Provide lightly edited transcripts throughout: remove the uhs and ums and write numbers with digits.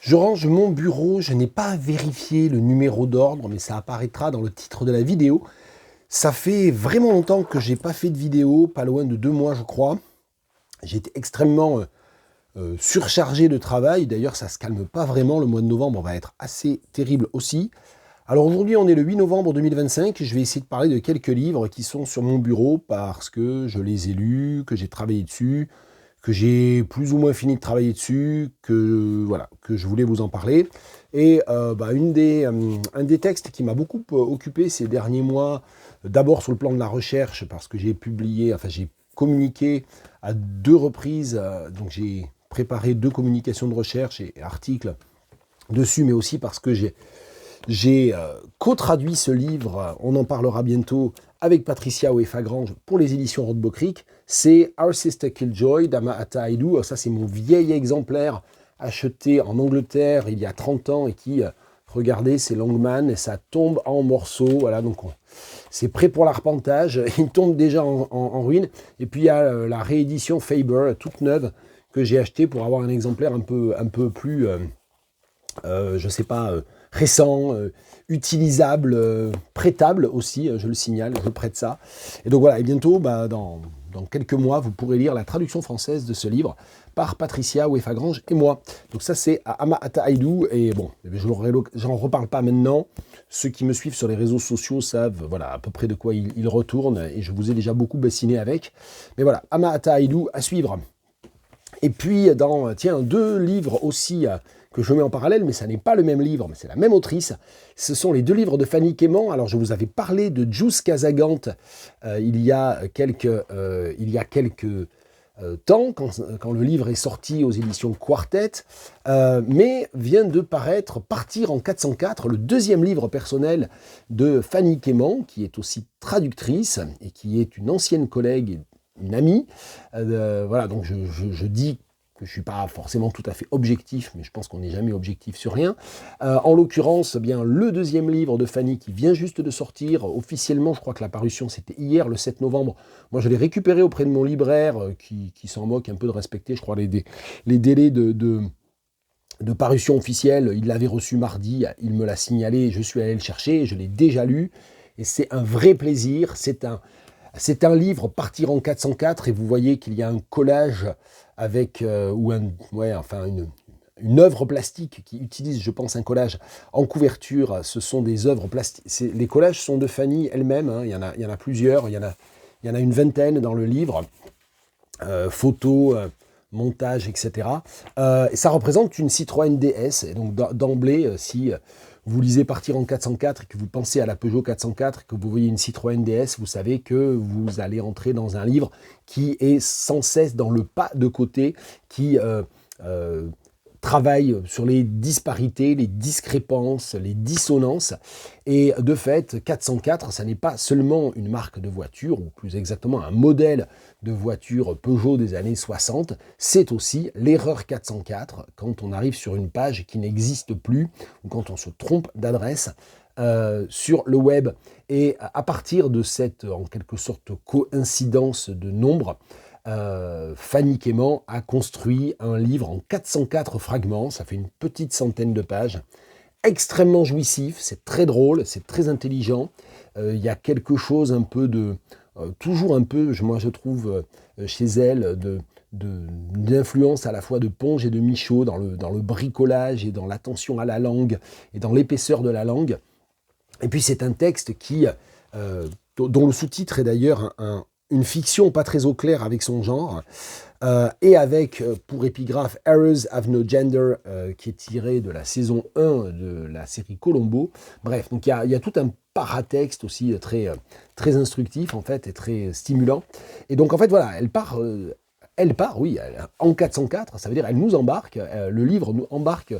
Je range mon bureau, je n'ai pas vérifié le numéro d'ordre, mais ça apparaîtra dans le titre de la vidéo. Ça fait vraiment longtemps que j'ai pas fait de vidéo, pas loin de 2 mois je crois. J'ai été extrêmement surchargé de travail, d'ailleurs ça se calme pas vraiment, le mois de novembre va être assez terrible aussi. Alors aujourd'hui on est le 8 novembre 2025, je vais essayer de parler de quelques livres qui sont sur mon bureau parce que je les ai lus, que j'ai travaillé dessus, que j'ai plus ou moins fini de travailler dessus, que voilà, que je voulais vous en parler. Et un des textes qui m'a beaucoup occupé ces derniers mois, d'abord sur le plan de la recherche, parce que j'ai communiqué à 2 reprises, donc j'ai préparé 2 communications de recherche et articles dessus, mais aussi parce que j'ai co-traduit ce livre, on en parlera bientôt, avec Patricia Oefa-Grange pour les éditions Rothbo Creek. C'est Our Sister Killjoy d'Ama-Ata Haïdou. Ça, c'est mon vieil exemplaire acheté en Angleterre il y a 30 ans et qui, regardez, c'est Longman et ça tombe en morceaux. Voilà, donc c'est prêt pour l'arpentage. Il tombe déjà en ruine. Et puis il y a la réédition Faber, toute neuve, que j'ai acheté pour avoir un exemplaire un peu plus, je sais pas, récent, utilisable, prêtable aussi, je le signale, je prête ça. Et donc voilà, et bientôt, dans quelques mois, vous pourrez lire la traduction française de ce livre par Patricia Oefa-Grange et moi. Donc ça, c'est à Ama-Ata Haïdou, et bon, j'en reparle pas maintenant. Ceux qui me suivent sur les réseaux sociaux savent voilà, à peu près de quoi il retourne, et je vous ai déjà beaucoup bassiné avec. Mais voilà, Ama-Ata Haïdou à suivre. Et puis, tiens, 2 livres aussi que je mets en parallèle, mais ça n'est pas le même livre, mais c'est la même autrice. Ce sont les 2 livres de Fanny Quément. Alors, je vous avais parlé de Jus Casagant il y a quelques temps, quand le livre est sorti aux éditions Quartet, mais vient de paraître Partir en 404, le 2e livre personnel de Fanny Quément, qui est aussi traductrice et qui est une ancienne collègue, une amie. Voilà, donc je dis que je ne suis pas forcément tout à fait objectif, mais je pense qu'on n'est jamais objectif sur rien. En l'occurrence, eh bien, le 2e livre de Fanny qui vient juste de sortir, officiellement, je crois que la parution c'était hier, le 7 novembre. Moi, je l'ai récupéré auprès de mon libraire qui s'en moque un peu de respecter, je crois, les délais de parution officielle. Il l'avait reçu mardi, il me l'a signalé, je suis allé le chercher, je l'ai déjà lu, et c'est un vrai plaisir. C'est un livre, Partir en 404, et vous voyez qu'il y a un collage avec, une œuvre plastique qui utilise, je pense, un collage en couverture. Ce sont des œuvres plastiques. Les collages sont de Fanny elle-même, hein. Il y en a plusieurs, il y en a une vingtaine dans le livre. Photos, montage, etc. Et ça représente une Citroën DS. Et donc d'emblée, si vous lisez Partir en 404 et que vous pensez à la Peugeot 404 et que vous voyez une Citroën DS, vous savez que vous allez entrer dans un livre qui est sans cesse dans le pas de côté, qui travaille sur les disparités, les discrépances, les dissonances. Et de fait, 404, ça n'est pas seulement une marque de voiture, ou plus exactement un modèle de voiture Peugeot des années 60, c'est aussi l'erreur 404, quand on arrive sur une page qui n'existe plus, ou quand on se trompe d'adresse sur le web. Et à partir de cette, en quelque sorte, coïncidence de nombres, Fanny Quément a construit un livre en 404 fragments, ça fait une petite centaine de pages, extrêmement jouissif, c'est très drôle, c'est très intelligent. Il y a quelque chose un peu toujours un peu, moi je trouve, chez elle, d'influence à la fois de Ponge et de Michaud dans le bricolage et dans l'attention à la langue et dans l'épaisseur de la langue. Et puis c'est un texte dont le sous-titre est d'ailleurs une fiction pas très au clair avec son genre, et avec pour épigraphe Errors Have No Gender, qui est tiré de la saison 1 de la série Colombo. Bref, donc il y a tout un paratexte aussi très instructif en fait et très stimulant. Et donc en fait voilà, elle part, oui, en 404, ça veut dire elle nous embarque, le livre nous embarque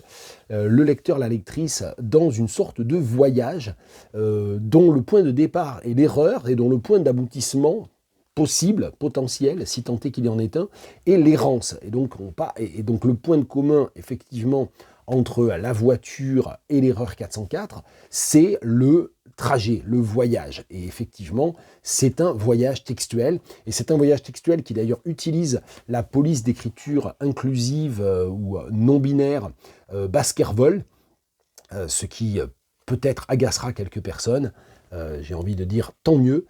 le lecteur, la lectrice, dans une sorte de voyage dont le point de départ est l'erreur et dont le point d'aboutissement possible, potentiel, si tant est qu'il y en ait un, est l'errance. Et donc le point de commun, effectivement, entre la voiture et l'erreur 404, c'est le trajet, le voyage. Et effectivement, c'est un voyage textuel. Et c'est un voyage textuel qui d'ailleurs utilise la police d'écriture inclusive ou non-binaire Baskerville, ce qui peut-être agacera quelques personnes. J'ai envie de dire tant mieux.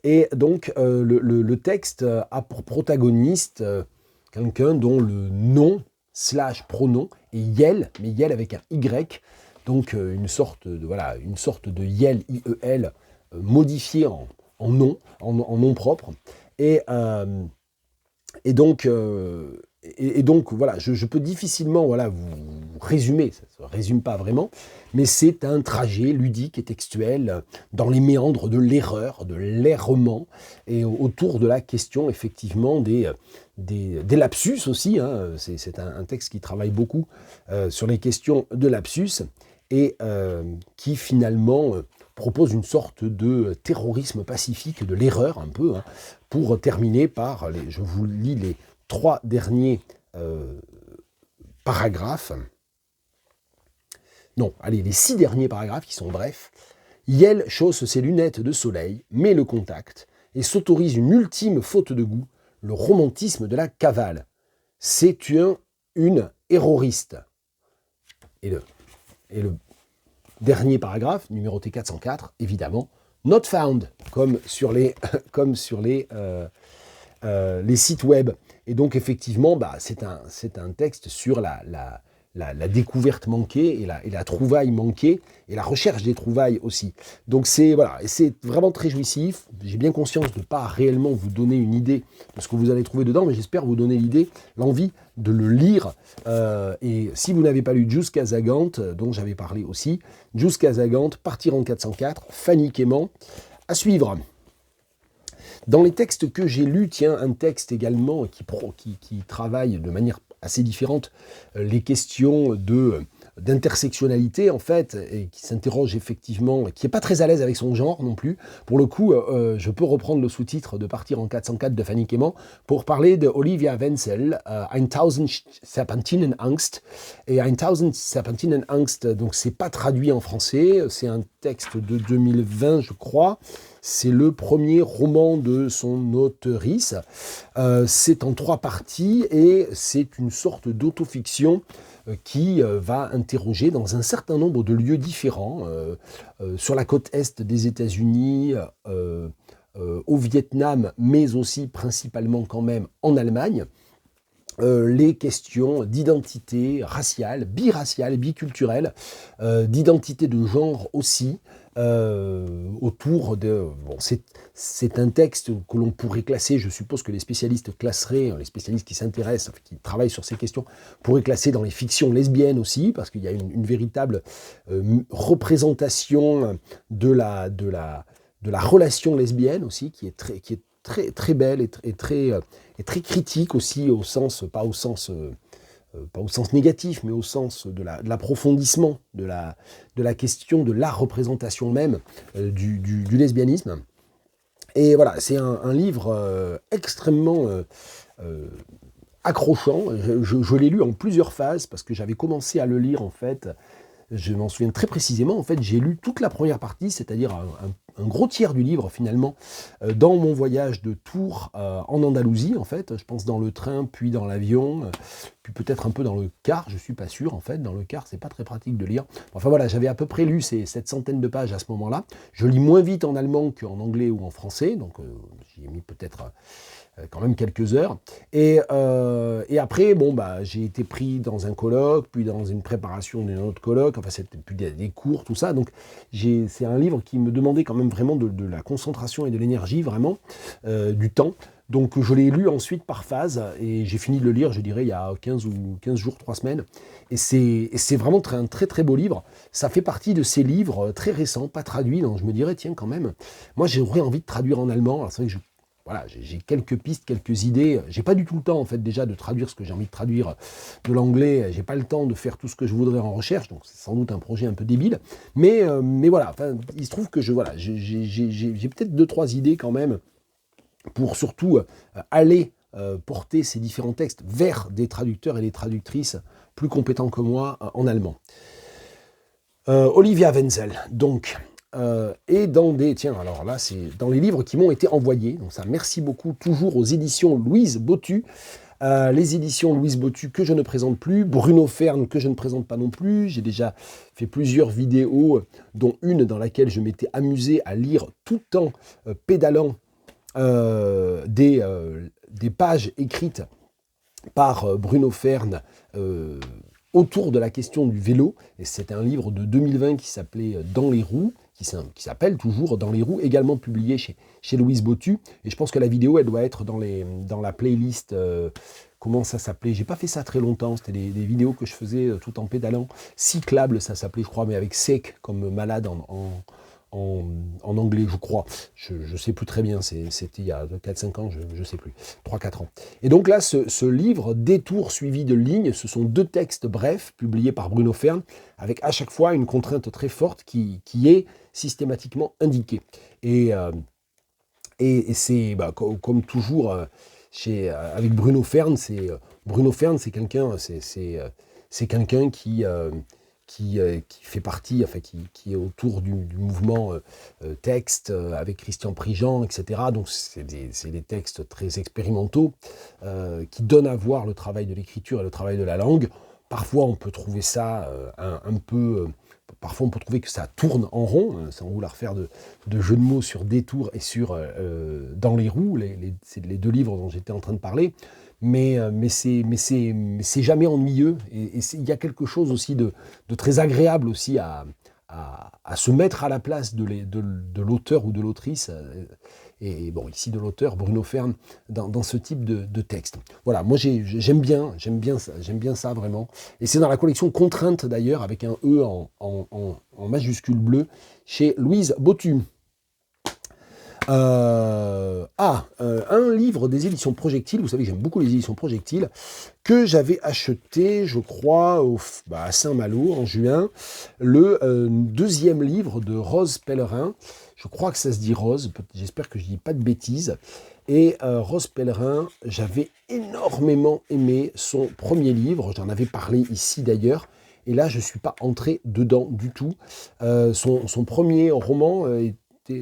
Et donc le texte a pour protagoniste quelqu'un dont le nom / pronom est Yel, mais Yel avec un Y, donc une sorte de Yel, I-E-L, modifié en nom propre. Et donc voilà, je peux difficilement vous résumer, ça ne se résume pas vraiment, mais c'est un trajet ludique et textuel dans les méandres de l'erreur, de l'errement, et autour de la question effectivement des lapsus aussi. Hein. C'est un texte qui travaille beaucoup sur les questions de lapsus et qui finalement propose une sorte de terrorisme pacifique de l'erreur un peu, hein, pour terminer par, je vous lis les 3 derniers paragraphes. Non, allez, les 6 derniers paragraphes qui sont brefs. Yel chausse ses lunettes de soleil, met le contact et s'autorise une ultime faute de goût, le romantisme de la cavale. C'est une erroriste. Et le dernier paragraphe, numéroté 404, évidemment, not found, comme sur les sites web. Et donc effectivement, c'est un texte sur la découverte manquée et la trouvaille manquée et la recherche des trouvailles aussi. Donc c'est vraiment très jouissif. J'ai bien conscience de ne pas réellement vous donner une idée de ce que vous allez trouver dedans, mais j'espère vous donner l'idée, l'envie de le lire. Et si vous n'avez pas lu Jus Kazagant, dont j'avais parlé aussi, Jus Kazagant, Partir en 404, Fanny Quément, à suivre. Dans les textes que j'ai lus, tiens, un texte également qui travaille de manière assez différente les questions d'intersectionnalité, en fait, et qui s'interroge effectivement, qui n'est pas très à l'aise avec son genre non plus. Pour le coup, je peux reprendre le sous-titre de Partir en 404 de Fanny Quément pour parler de Olivia Wenzel, 1000 Serpentinen Angst. Et 1000 Serpentinen Angst, donc c'est pas traduit en français, c'est un texte de 2020, je crois. C'est le premier roman de son auteurice. C'est en 3 parties et c'est une sorte d'autofiction qui va interroger dans un certain nombre de lieux différents, sur la côte est des États-Unis, au Vietnam, mais aussi principalement quand même en Allemagne, les questions d'identité raciale, biraciale, biculturelle, d'identité de genre aussi, autour de... Bon, c'est un texte que l'on pourrait classer, je suppose que les spécialistes classeraient, les spécialistes qui s'intéressent, qui travaillent sur ces questions, pourraient classer dans les fictions lesbiennes aussi, parce qu'il y a une véritable représentation de la relation lesbienne aussi, qui est très belle et très critique aussi, au sens, pas au sens négatif, mais au sens de l'approfondissement de la question de la représentation même du lesbianisme. Et voilà, c'est un livre extrêmement accrochant. Je l'ai lu en plusieurs phases, parce que j'avais commencé à le lire, en fait, je m'en souviens très précisément, en fait, j'ai lu toute la première partie, c'est-à-dire un gros tiers du livre, finalement, dans mon voyage de Tours en Andalousie, en fait. Je pense dans le train, puis dans l'avion, puis peut-être un peu dans le car, je ne suis pas sûr, en fait. Dans le car, c'est pas très pratique de lire. Enfin voilà, j'avais à peu près lu cette centaine de pages à ce moment-là. Je lis moins vite en allemand qu'en anglais ou en français, donc j'y ai mis peut-être... quand même quelques heures. Et après, j'ai été pris dans un colloque, puis dans une préparation d'un autre colloque, enfin, c'était puis des cours, tout ça. Donc, c'est un livre qui me demandait quand même vraiment de la concentration et de l'énergie, vraiment, du temps. Donc, je l'ai lu ensuite par phase, et j'ai fini de le lire, je dirais, il y a 15 jours, 3 semaines. Et c'est vraiment un très, très beau livre. Ça fait partie de ces livres très récents, pas traduits, donc je me dirais, tiens, quand même, moi, j'aurais envie de traduire en allemand. Alors, c'est vrai que j'ai quelques pistes, quelques idées. J'ai pas du tout le temps, en fait, déjà de traduire ce que j'ai envie de traduire de l'anglais. J'ai pas le temps de faire tout ce que je voudrais en recherche, donc c'est sans doute un projet un peu débile. Mais voilà, enfin, il se trouve que j'ai peut-être 2-3 idées quand même pour surtout aller porter ces différents textes vers des traducteurs et des traductrices plus compétents que moi en allemand. Olivia Wenzel, donc, et dans des... Tiens, alors là, c'est dans les livres qui m'ont été envoyés. Donc ça, merci beaucoup, toujours aux éditions Louise Bottu. Les éditions Louise Bottu que je ne présente plus, Bruno Fern que je ne présente pas non plus. J'ai déjà fait plusieurs vidéos, dont une dans laquelle je m'étais amusé à lire tout en pédalant des pages écrites par Bruno Fern autour de la question du vélo. Et c'est un livre de 2020 qui s'appelait Dans les roues, qui s'appelle toujours Dans les roues, également publié chez Louise Bottu. Et je pense que la vidéo, elle doit être dans la playlist, comment ça s'appelait? J'ai pas fait ça très longtemps, c'était des vidéos que je faisais tout en pédalant. Cyclable, ça s'appelait, je crois, mais avec sec comme malade en anglais, je crois. Je ne sais plus très bien, c'était il y a 4-5 ans, je ne sais plus, 3-4 ans. Et donc là, ce livre, Détour suivi de lignes, ce sont 2 textes brefs, publiés par Bruno Fern, avec à chaque fois une contrainte très forte qui est systématiquement indiquée. Et c'est, comme toujours, avec Bruno Fern, c'est quelqu'un qui fait partie, enfin qui est autour du mouvement texte avec Christian Prigent, etc. Donc c'est des textes très expérimentaux qui donnent à voir le travail de l'écriture et le travail de la langue. Parfois on peut trouver ça un peu... Parfois, on peut trouver que ça tourne en rond, sans vouloir faire de jeu de mots sur Détour et sur Dans les roues, c'est les 2 livres dont j'étais en train de parler. Mais c'est jamais ennuyeux. Et il y a quelque chose aussi de très agréable aussi à se mettre à la place de l'auteur ou de l'autrice. Et bon, ici de l'auteur, Bruno Fern, dans ce type de texte. Voilà, moi j'aime bien ça vraiment. Et c'est dans la collection Contrainte d'ailleurs, avec un E en majuscule bleu, chez Louise Bottu. Un livre des éditions Projectiles, vous savez que j'aime beaucoup les éditions Projectiles, que j'avais acheté, je crois, à Saint-Malo en juin, le 2e livre de Rose Pellerin. Je crois que ça se dit Rose, j'espère que je ne dis pas de bêtises. Et Rose Pellerin, j'avais énormément aimé son premier livre, j'en avais parlé ici d'ailleurs, et là je ne suis pas entré dedans du tout. Son premier roman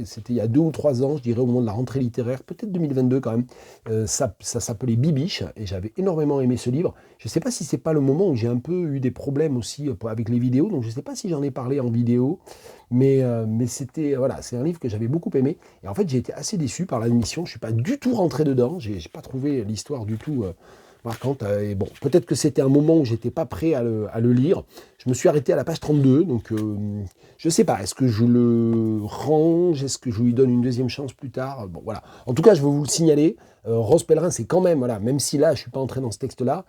c'était il y a 2 ou 3 ans, je dirais au moment de la rentrée littéraire, peut-être 2022 quand même. Ça s'appelait Bibiche, et j'avais énormément aimé ce livre. Je ne sais pas si c'est pas le moment où j'ai un peu eu des problèmes aussi avec les vidéos, donc je ne sais pas si j'en ai parlé en vidéo, mais c'était, voilà, c'est un livre que j'avais beaucoup aimé. Et en fait, j'ai été assez déçu par l'admission, je ne suis pas du tout rentré dedans, j'ai pas trouvé l'histoire du tout... marquante. Et bon, peut-être que c'était un moment où j'étais pas prêt à le lire. Je me suis arrêté à la page 32, donc je sais pas, est-ce que je le range, est-ce que je lui donne une 2e chance plus tard? Bon, voilà. En tout cas, je veux vous le signaler. Rose Pellerin, c'est quand même, voilà, même si là, je suis pas entré dans ce texte-là,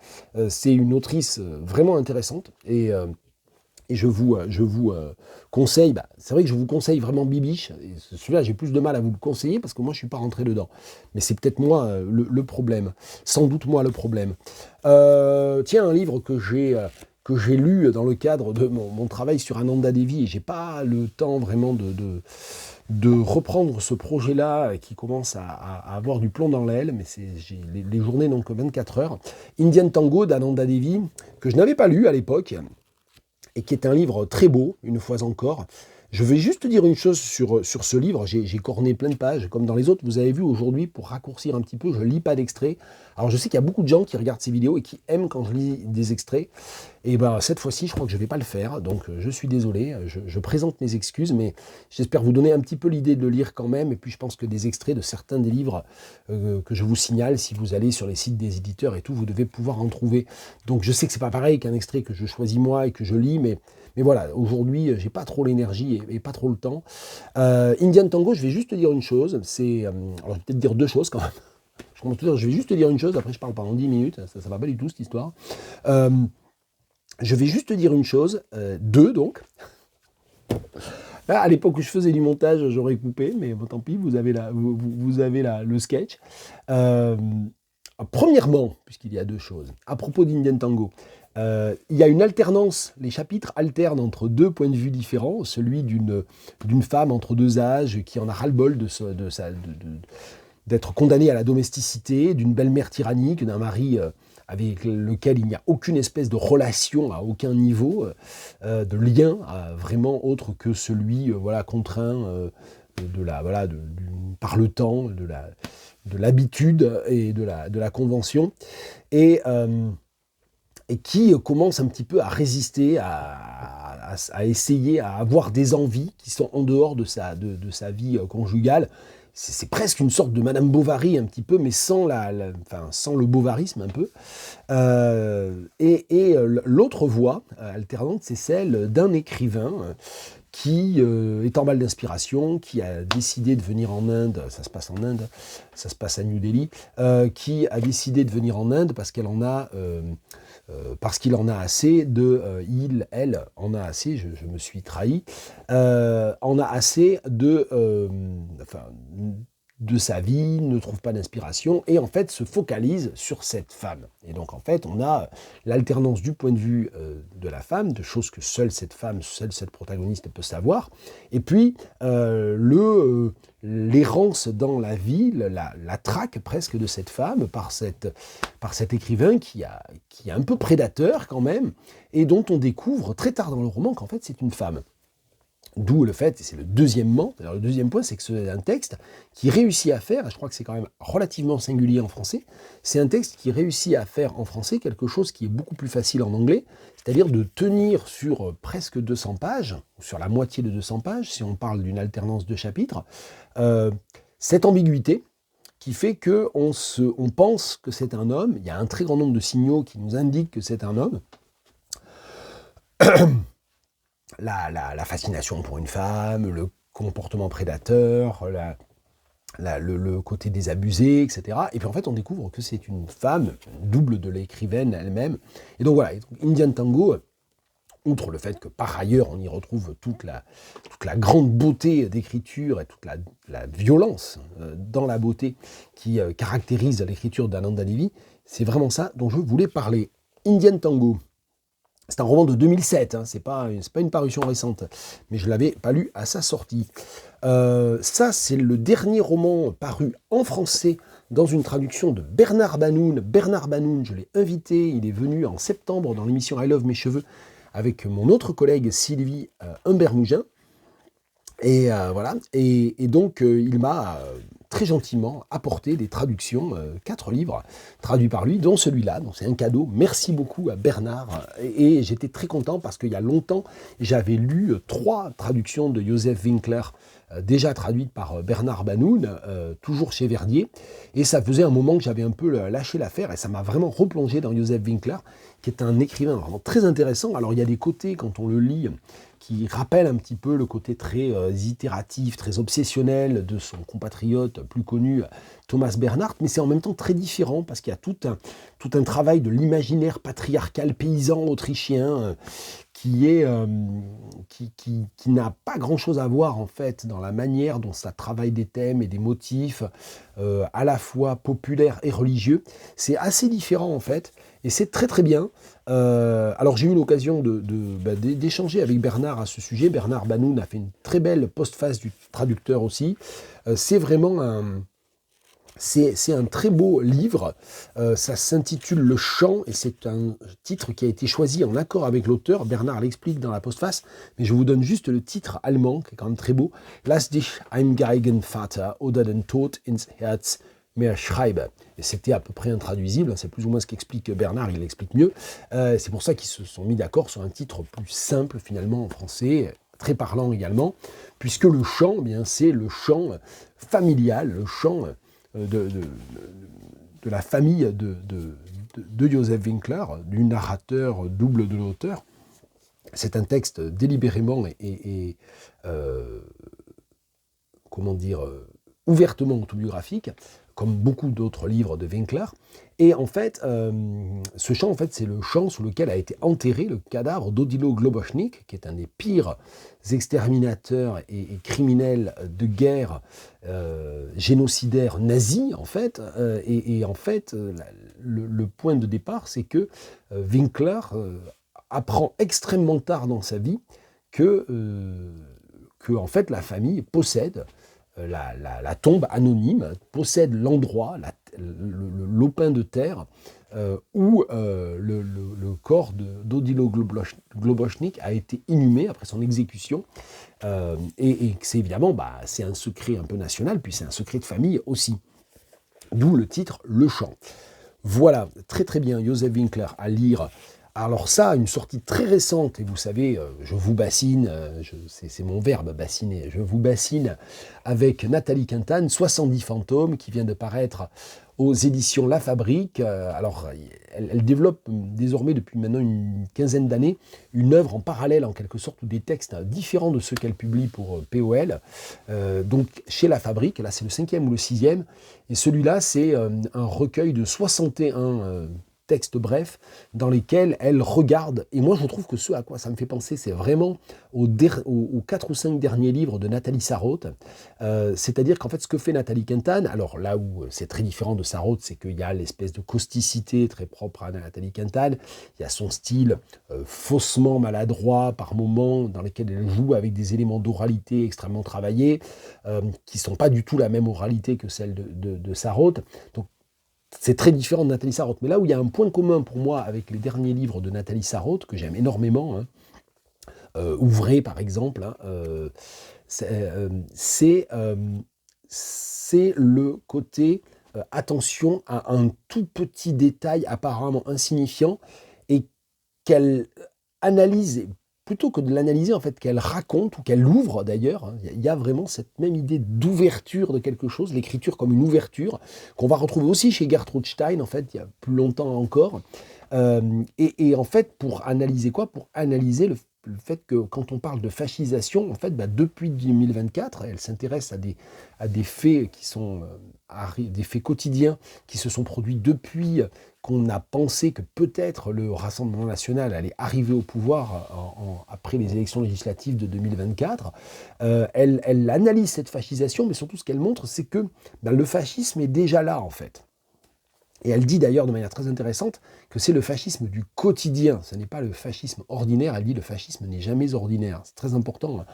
c'est une autrice vraiment intéressante. Et je vous conseille, c'est vrai que je vous conseille vraiment Bibiche. Celui-là, j'ai plus de mal à vous le conseiller parce que moi, je ne suis pas rentré dedans. Mais c'est peut-être moi le problème. Sans doute moi le problème. Tiens, un livre que j'ai lu dans le cadre de mon travail sur Ananda Devi, et je n'ai pas le temps vraiment de reprendre ce projet-là qui commence à avoir du plomb dans l'aile, mais les journées n'ont que 24 heures. Indian Tango d'Ananda Devi, que je n'avais pas lu à l'époque, et qui est un livre très beau, une fois encore. Je vais juste dire une chose sur ce livre, j'ai corné plein de pages, comme dans les autres, vous avez vu aujourd'hui, pour raccourcir un petit peu, je ne lis pas d'extraits. Alors je sais qu'il y a beaucoup de gens qui regardent ces vidéos et qui aiment quand je lis des extraits, et cette fois-ci, je crois que je ne vais pas le faire, donc je suis désolé, je présente mes excuses, mais j'espère vous donner un petit peu l'idée de le lire quand même, et puis je pense que des extraits de certains des livres que je vous signale, si vous allez sur les sites des éditeurs et tout, vous devez pouvoir en trouver. Donc je sais que c'est pas pareil qu'un extrait que je choisis moi et que je lis, mais voilà, aujourd'hui, j'ai pas trop l'énergie et pas trop le temps. Indian Tango, je vais juste te dire une chose, alors je vais peut-être dire 2 choses quand même. Je vais juste te dire une chose, après je parle pendant 10 minutes, ça va pas du tout cette histoire. Je vais juste te dire une chose, 2 donc. Là, à l'époque où je faisais du montage, j'aurais coupé, mais bon, tant pis, vous avez le sketch. Premièrement, puisqu'il y a 2 choses, à propos d'Indian Tango, il y a une alternance, les chapitres alternent entre 2 points de vue différents, celui d'une femme entre 2 âges qui en a ras-le-bol d'être condamnée à la domesticité, d'une belle-mère tyrannique, d'un mari avec lequel il n'y a aucune espèce de relation à aucun niveau, de lien vraiment autre que celui voilà, contraint par le temps, de l'habitude et de la convention, et qui commence un petit peu à résister, à essayer, à avoir des envies qui sont en dehors de sa vie conjugale. C'est presque une sorte de Madame Bovary un petit peu, mais sans sans le bovarisme un peu. L'autre voie alternante, c'est celle d'un écrivain qui est en mal d'inspiration, qui a décidé de venir en Inde, ça se passe en Inde, ça se passe à New Delhi, qui a décidé de venir en Inde parce qu'il en a assez elle en a assez, je me suis trahi, en a assez de sa vie, ne trouve pas d'inspiration, et en fait se focalise sur cette femme. Et donc en fait on a l'alternance du point de vue de la femme, de choses que seule cette protagoniste peut savoir, et puis l'errance dans la vie, la traque presque de cette femme par cet écrivain qui est un peu prédateur quand même, et dont on découvre très tard dans le roman qu'en fait c'est une femme. D'où le fait, et c'est le deuxième point, c'est que c'est un texte qui réussit à faire, et je crois que c'est quand même relativement singulier en français, c'est un texte qui réussit à faire en français quelque chose qui est beaucoup plus facile en anglais, c'est-à-dire de tenir sur presque 200 pages, ou sur la moitié de 200 pages, si on parle d'une alternance de chapitres, cette ambiguïté qui fait qu'on pense que c'est un homme, il y a un très grand nombre de signaux qui nous indiquent que c'est un homme, la fascination pour une femme, le comportement prédateur, le côté désabusé, etc. Et puis en fait, on découvre que c'est une femme, double de l'écrivaine elle-même. Et donc voilà, Indian Tango, outre le fait que par ailleurs, on y retrouve toute la grande beauté d'écriture et toute la violence dans la beauté qui caractérise l'écriture d'Ananda Devi, c'est vraiment ça dont je voulais parler. Indian Tango. C'est un roman de 2007, c'est pas une parution récente, mais je ne l'avais pas lu à sa sortie. Ça, c'est le dernier roman paru en français dans une traduction de Bernard Banoun. Bernard Banoun, je l'ai invité, il est venu en septembre dans l'émission I Love Mes Cheveux avec mon autre collègue Sylvie Humbermougin. Et voilà, et donc il m'a très gentiment apporté des traductions, 4 livres traduits par lui, dont celui-là, donc c'est un cadeau. Merci beaucoup à Bernard, et j'étais très content parce qu'il y a longtemps, j'avais lu 3 traductions de Joseph Winkler, déjà traduites par Bernard Banoun, toujours chez Verdier, et ça faisait un moment que j'avais un peu lâché l'affaire, et ça m'a vraiment replongé dans Joseph Winkler, qui est un écrivain vraiment très intéressant. Alors il y a des côtés, quand on le lit, qui rappelle un petit peu le côté très itératif, très obsessionnel de son compatriote plus connu, Thomas Bernhardt, mais c'est en même temps très différent, parce qu'il y a tout un travail de l'imaginaire patriarcal paysan autrichien qui n'a pas grand-chose à voir, en fait, dans la manière dont ça travaille des thèmes et des motifs à la fois populaires et religieux. C'est assez différent, en fait, et c'est très très bien. Alors j'ai eu l'occasion d'échanger avec Bernard à ce sujet. Bernard Banoun a fait une très belle postface du traducteur aussi. C'est vraiment c'est un très beau livre. Ça s'intitule Le Chant, et c'est un titre qui a été choisi en accord avec l'auteur. Bernard l'explique dans la postface, mais je vous donne juste le titre allemand, qui est quand même très beau. Lass dich ein Geigenvater oder den Tod ins Herz mehr schreibe. Et c'était à peu près intraduisible, c'est plus ou moins ce qu'explique Bernard, il l'explique mieux. C'est pour ça qu'ils se sont mis d'accord sur un titre plus simple finalement en français, très parlant également, puisque le chant, eh bien, c'est le chant familial, le chant de la famille de Joseph Winkler, du narrateur double de l'auteur. C'est un texte délibérément et ouvertement autobiographique, comme beaucoup d'autres livres de Winkler. Et en fait, ce chant, en fait, c'est le chant sous lequel a été enterré le cadavre d'Odilo Globochnik, qui est un des pires exterminateurs et criminels de guerre, génocidaires nazis, en fait. Et en fait, le point de départ, c'est que Winkler apprend extrêmement tard dans sa vie que en fait, la famille possède la tombe anonyme, possède l'endroit, l'opin de terre, où le corps d'Odilo Globochnik a été inhumé après son exécution. Et c'est évidemment, c'est un secret un peu national, puis c'est un secret de famille aussi. D'où le titre Le Chant. Voilà, très très bien, Joseph Winkler à lire. Alors ça, une sortie très récente, et vous savez, je vous bassine, c'est mon verbe, bassiner, je vous bassine avec Nathalie Quintane, 70 fantômes, qui vient de paraître aux éditions La Fabrique. Alors, elle développe désormais, depuis maintenant une quinzaine d'années, une œuvre en parallèle, en quelque sorte, ou des textes différents de ceux qu'elle publie pour POL. Donc, chez La Fabrique, là, c'est le 5e ou le 6e, et celui-là, c'est un recueil de 61 textes brefs dans lesquels elle regarde, et moi je trouve que ce à quoi ça me fait penser, c'est vraiment aux 4 ou 5 derniers livres de Nathalie Sarraute, c'est-à-dire qu'en fait ce que fait Nathalie Quintane, alors là où c'est très différent de Sarraute, c'est qu'il y a l'espèce de causticité très propre à Nathalie Quintane, il y a son style faussement maladroit par moments, dans lequel elle joue avec des éléments d'oralité extrêmement travaillés, qui ne sont pas du tout la même oralité que celle de Sarraute. Donc c'est très différent de Nathalie Sarraute. Mais là où il y a un point commun pour moi avec les derniers livres de Nathalie Sarraute, que j'aime énormément, Ouvrez par exemple, c'est le côté attention à un tout petit détail apparemment insignifiant et qu'elle analyse, plutôt que de l'analyser, en fait, qu'elle raconte ou qu'elle ouvre d'ailleurs. Il y a vraiment cette même idée d'ouverture de quelque chose, l'écriture comme une ouverture, qu'on va retrouver aussi chez Gertrude Stein, en fait, il y a plus longtemps encore. Et en fait, pour analyser quoi? Pour analyser le fait que quand on parle de fascisation, en fait, depuis 2024, elle s'intéresse à des faits qui sont des faits quotidiens qui se sont produits depuis qu'on a pensé que peut-être le Rassemblement national allait arriver au pouvoir après les élections législatives de 2024. Elle analyse cette fascisation, mais surtout ce qu'elle montre, c'est que le fascisme est déjà là, en fait. Et elle dit d'ailleurs de manière très intéressante que c'est le fascisme du quotidien, ce n'est pas le fascisme ordinaire. Elle dit le fascisme n'est jamais ordinaire, c'est très important.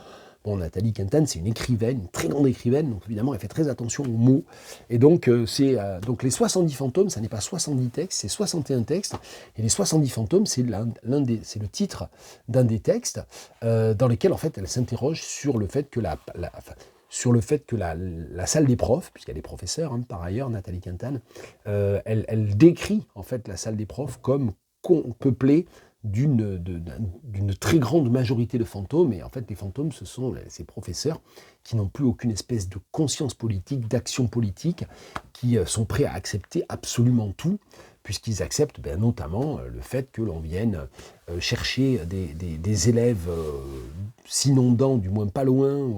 Bon, Nathalie Quintane, c'est une écrivaine, une très grande écrivaine, donc évidemment elle fait très attention aux mots. Et donc, donc les 70 fantômes, ça n'est pas 70 textes, c'est 61 textes. Et les 70 fantômes, c'est c'est le titre d'un des textes dans lesquels en fait elle s'interroge sur le fait que la salle des profs, puisqu'elle est professeure par ailleurs, Nathalie Quintane, elle décrit en fait la salle des profs comme peuplée d'une très grande majorité de fantômes, et en fait les fantômes, ce sont ces professeurs qui n'ont plus aucune espèce de conscience politique, d'action politique, qui sont prêts à accepter absolument tout, puisqu'ils acceptent notamment le fait que l'on vienne chercher des élèves s'inondant, du moins pas loin,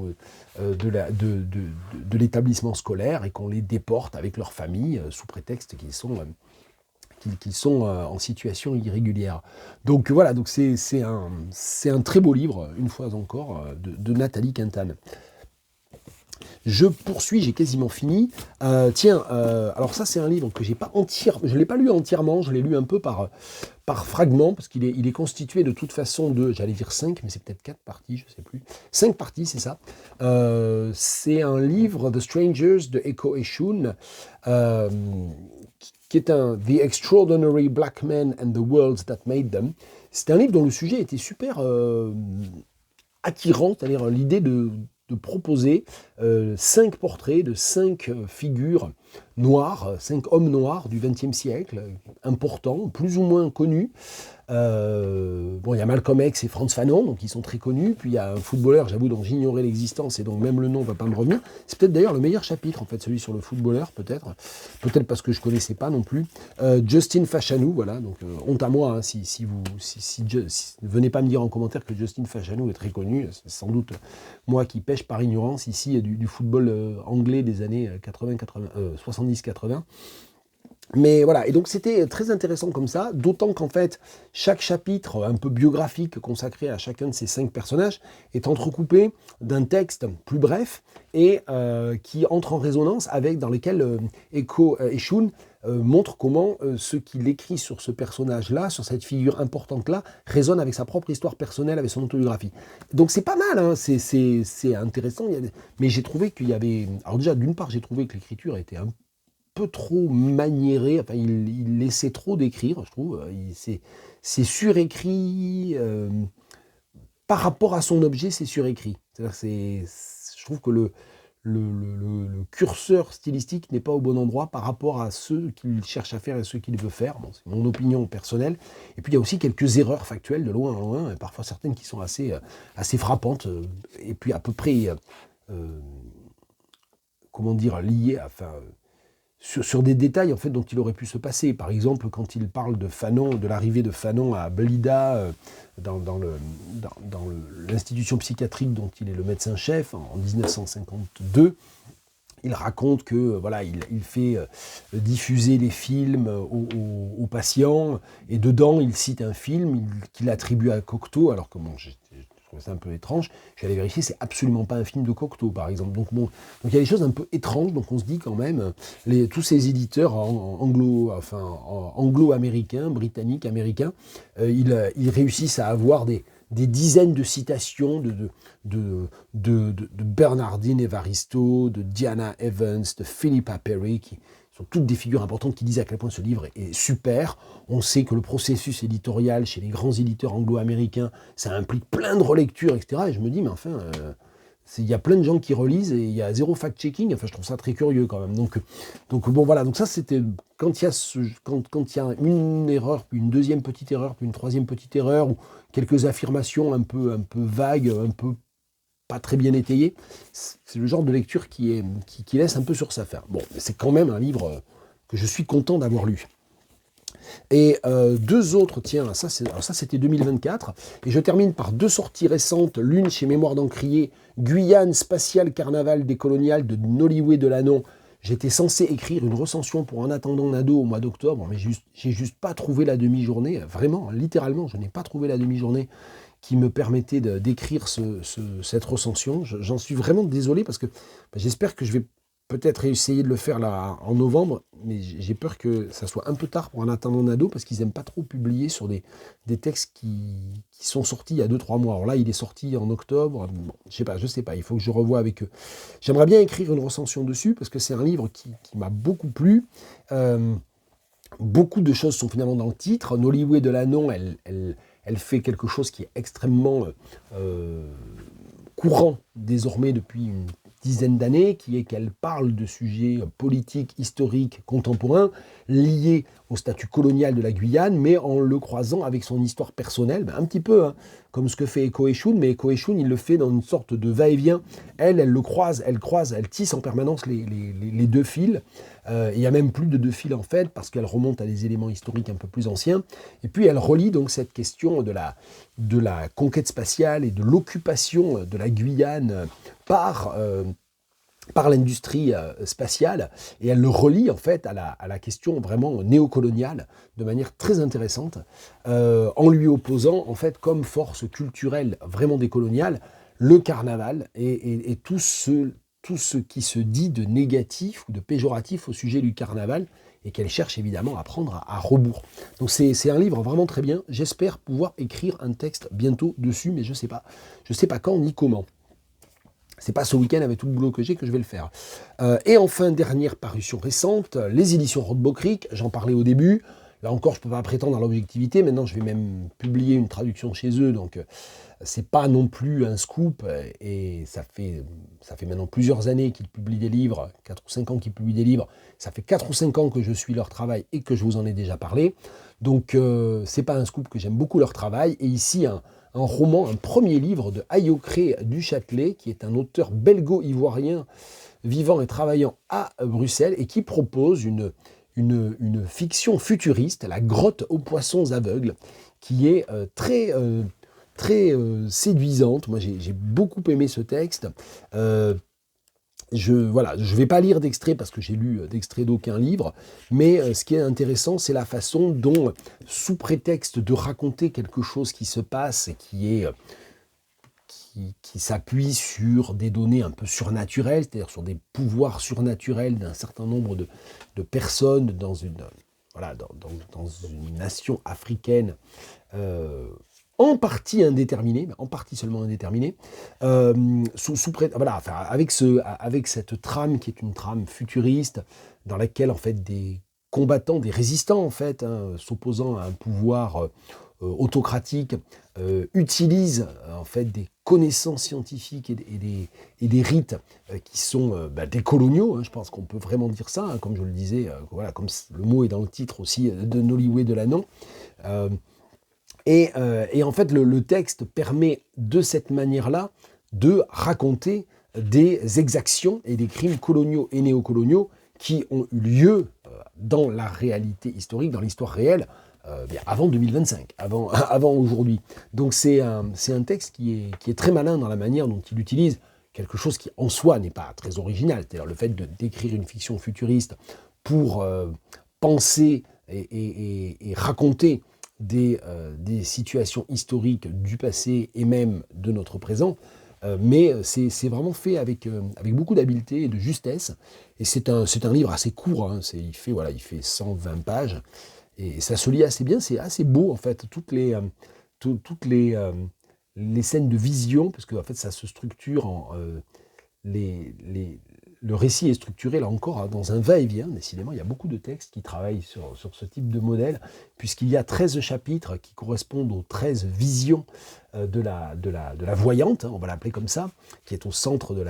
de l'établissement scolaire, et qu'on les déporte avec leur famille sous prétexte qu'ils sont en situation irrégulière. Donc voilà, donc c'est un très beau livre, une fois encore, de Nathalie Quintane. Je poursuis, j'ai quasiment fini. Alors ça c'est un livre que je ne l'ai pas lu entièrement, je l'ai lu un peu par fragments, parce qu'il est constitué de toute façon de, j'allais dire 5, mais c'est peut-être 4 parties, je ne sais plus. 5 parties, c'est ça. C'est un livre, The Strangers, de Eko Eshun, qui est The Extraordinary Black Men and the Worlds That Made Them. C'est un livre dont le sujet était super attirant, c'est-à-dire l'idée de proposer 5 portraits de 5 figures noires, 5 hommes noirs du XXe siècle, importants, plus ou moins connus. Il y a Malcolm X et Frantz Fanon, donc ils sont très connus. Puis il y a un footballeur, j'avoue, dont j'ignorais l'existence, et donc même le nom ne va pas me revenir. C'est peut-être d'ailleurs le meilleur chapitre, en fait, celui sur le footballeur, peut-être parce que je ne connaissais pas non plus. Justin Fachanou, voilà, donc honte à moi, si ne venez pas me dire en commentaire que Justin Fachanou est très connu, c'est sans doute moi qui pêche par ignorance ici du football anglais des années 70-80. Mais voilà, et donc c'était très intéressant comme ça, d'autant qu'en fait, chaque chapitre un peu biographique consacré à chacun de ces 5 personnages est entrecoupé d'un texte plus bref et qui entre en résonance avec, dans lequel Eko Eshun montre comment ce qu'il écrit sur ce personnage-là, sur cette figure importante-là, résonne avec sa propre histoire personnelle, avec son autobiographie. Donc c'est pas mal, hein, c'est intéressant, mais j'ai trouvé qu'il y avait... Alors déjà, d'une part, j'ai trouvé que l'écriture était un peu trop maniérée, enfin il laissait trop d'écrire, je trouve, c'est surécrit, par rapport à son objet, c'est surécrit. C'est-à-dire je trouve que le curseur stylistique n'est pas au bon endroit par rapport à ce qu'il cherche à faire et ce qu'il veut faire. Bon, c'est mon opinion personnelle. Et puis il y a aussi quelques erreurs factuelles de loin en loin, et parfois certaines qui sont assez frappantes, et puis à peu près, comment dire, liées à... Enfin, sur des détails en fait dont il aurait pu se passer. Par exemple, quand il parle de Fanon, de l'arrivée de Fanon à Blida, dans l'institution psychiatrique dont il est le médecin-chef en 1952, il raconte que voilà, il fait diffuser les films aux patients, et dedans il cite un film qu'il attribue à Cocteau, alors que bon, je trouvais ça un peu étrange. J'allais vérifier, c'est absolument pas un film de Cocteau, par exemple. Donc bon, donc il y a des choses un peu étranges, donc on se dit quand même, tous ces éditeurs anglo-américains, britanniques, américains, ils réussissent à avoir des dizaines de citations de Bernardine Evaristo, de Diana Evans, de Philippa Perry, qui sont toutes des figures importantes qui disent à quel point ce livre est super. On sait que le processus éditorial chez les grands éditeurs anglo-américains, ça implique plein de relectures, etc. Et je me dis, mais enfin, il y a plein de gens qui relisent et il y a zéro fact-checking. Enfin, je trouve ça très curieux quand même. Donc bon, voilà. Donc ça, c'était quand il y a une erreur, puis une deuxième petite erreur, puis une troisième petite erreur, ou quelques affirmations un peu vagues, un peu pas très bien étayées. C'est le genre de lecture qui laisse un peu sur sa faim. Bon, c'est quand même un livre que je suis content d'avoir lu. Et deux autres, tiens, ça c'était 2024, et je termine par deux sorties récentes, l'une chez Mémoire d'Encrier, Guyane Spatial Carnaval décolonial de Nolivé Delanon. J'étais censé écrire une recension pour En attendant Nado au mois d'octobre, mais j'ai juste pas trouvé la demi-journée, vraiment, littéralement, je n'ai pas trouvé la demi-journée qui me permettait d'écrire cette recension. J'en suis vraiment désolé parce que j'espère que je vais peut-être essayer de le faire là en novembre, mais j'ai peur que ça soit un peu tard pour En attendant Nado, parce qu'ils n'aiment pas trop publier sur des textes qui sont sortis il y a 2-3 mois. Alors là, il est sorti en octobre, bon, je sais pas, il faut que je revoie avec eux. J'aimerais bien écrire une recension dessus, parce que c'est un livre qui m'a beaucoup plu. Beaucoup de choses sont finalement dans le titre. Nolivé Delanon, elle fait quelque chose qui est extrêmement courant désormais depuis une dizaine d'années, qui est qu'elle parle de sujets politiques, historiques, contemporains, liés au statut colonial de la Guyane, mais en le croisant avec son histoire personnelle, un petit peu, hein, comme ce que fait Eko Eshun, mais Eko Eshun, il le fait dans une sorte de va-et-vient. Elle le croise, elle tisse en permanence les deux fils. Il y a même plus de deux fils en fait, parce qu'elle remonte à des éléments historiques un peu plus anciens. Et puis elle relie donc cette question de la conquête spatiale et de l'occupation de la Guyane par l'industrie spatiale, et elle le relie en fait à la question vraiment néocoloniale de manière très intéressante, en lui opposant en fait comme force culturelle vraiment décoloniale le carnaval et tout ce qui se dit de négatif ou de péjoratif au sujet du carnaval, et qu'elle cherche évidemment à prendre à rebours. Donc c'est un livre vraiment très bien. J'espère pouvoir écrire un texte bientôt dessus, mais je sais pas quand ni comment. C'est pas ce week-end avec tout le boulot que j'ai que je vais le faire. Et enfin, dernière parution récente, les éditions Rothbo Creek, j'en parlais au début. Là encore, je ne peux pas prétendre à l'objectivité. Maintenant, je vais même publier une traduction chez eux, donc c'est pas non plus un scoop. Et ça fait maintenant plusieurs années qu'ils publient des livres, 4 ou 5 ans qu'ils publient des livres. Ça fait 4 ou 5 ans que je suis leur travail et que je vous en ai déjà parlé. Donc, c'est pas un scoop, que j'aime beaucoup leur travail. Et ici, un roman, un premier livre de Ayocré du Châtelet, qui est un auteur belgo-ivoirien vivant et travaillant à Bruxelles, et qui propose une fiction futuriste, La grotte aux poissons aveugles, qui est très séduisante. Moi, j'ai beaucoup aimé ce texte. Je ne vais pas lire d'extrait parce que j'ai lu d'extrait d'aucun livre, mais ce qui est intéressant, c'est la façon dont, sous prétexte de raconter quelque chose qui se passe et qui qui s'appuie sur des données un peu surnaturelles, c'est-à-dire sur des pouvoirs surnaturels d'un certain nombre de personnes dans une, voilà, dans une nation africaine en partie indéterminée, mais en partie seulement indéterminée, voilà, enfin, avec cette trame qui est une trame futuriste, dans laquelle en fait des combattants, des résistants en fait, hein, s'opposant à un pouvoir autocratique, utilisent en fait des connaissances scientifiques et des rites qui sont des coloniaux, hein, je pense qu'on peut vraiment dire ça, hein, comme je le disais, voilà, comme le mot est dans le titre aussi de Noliwe Delanan. Et en fait, le texte permet de cette manière-là de raconter des exactions et des crimes coloniaux et néocoloniaux qui ont eu lieu dans la réalité historique, dans l'histoire réelle, avant 2025, avant aujourd'hui. Donc c'est un texte qui est très malin dans la manière dont il utilise quelque chose qui en soi n'est pas très original, c'est-à-dire le fait de décrire une fiction futuriste pour penser et raconter des situations historiques du passé et même de notre présent, mais c'est vraiment fait avec beaucoup d'habileté et de justesse, et c'est un livre assez court, hein, il fait 120 pages, et ça se lit assez bien, c'est assez beau en fait, toutes les scènes de vision, parce que en fait ça se structure en... le récit est structuré, là encore, hein, dans un va-et-vient. Décidément, il y a beaucoup de textes qui travaillent sur ce type de modèle, puisqu'il y a 13 chapitres qui correspondent aux 13 visions de la voyante, hein, on va l'appeler comme ça, qui est au centre de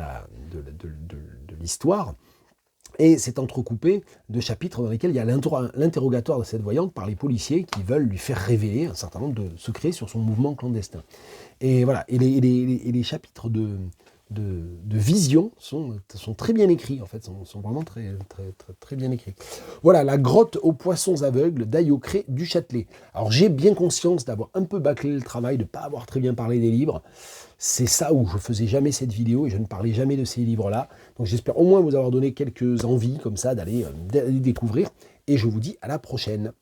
l'histoire. Et c'est entrecoupé de chapitres dans lesquels il y a l'interrogatoire de cette voyante par les policiers qui veulent lui faire révéler un certain nombre de secrets sur son mouvement clandestin. Et voilà, et les chapitres de vision sont très bien écrits, en fait, sont vraiment très bien écrits. Voilà, La grotte aux poissons aveugles d'Ayocré du Châtelet. Alors j'ai bien conscience d'avoir un peu bâclé le travail, de ne pas avoir très bien parlé des livres. C'est ça où je faisais jamais cette vidéo et je ne parlais jamais de ces livres-là. Donc j'espère au moins vous avoir donné quelques envies comme ça d'aller découvrir. Et je vous dis à la prochaine.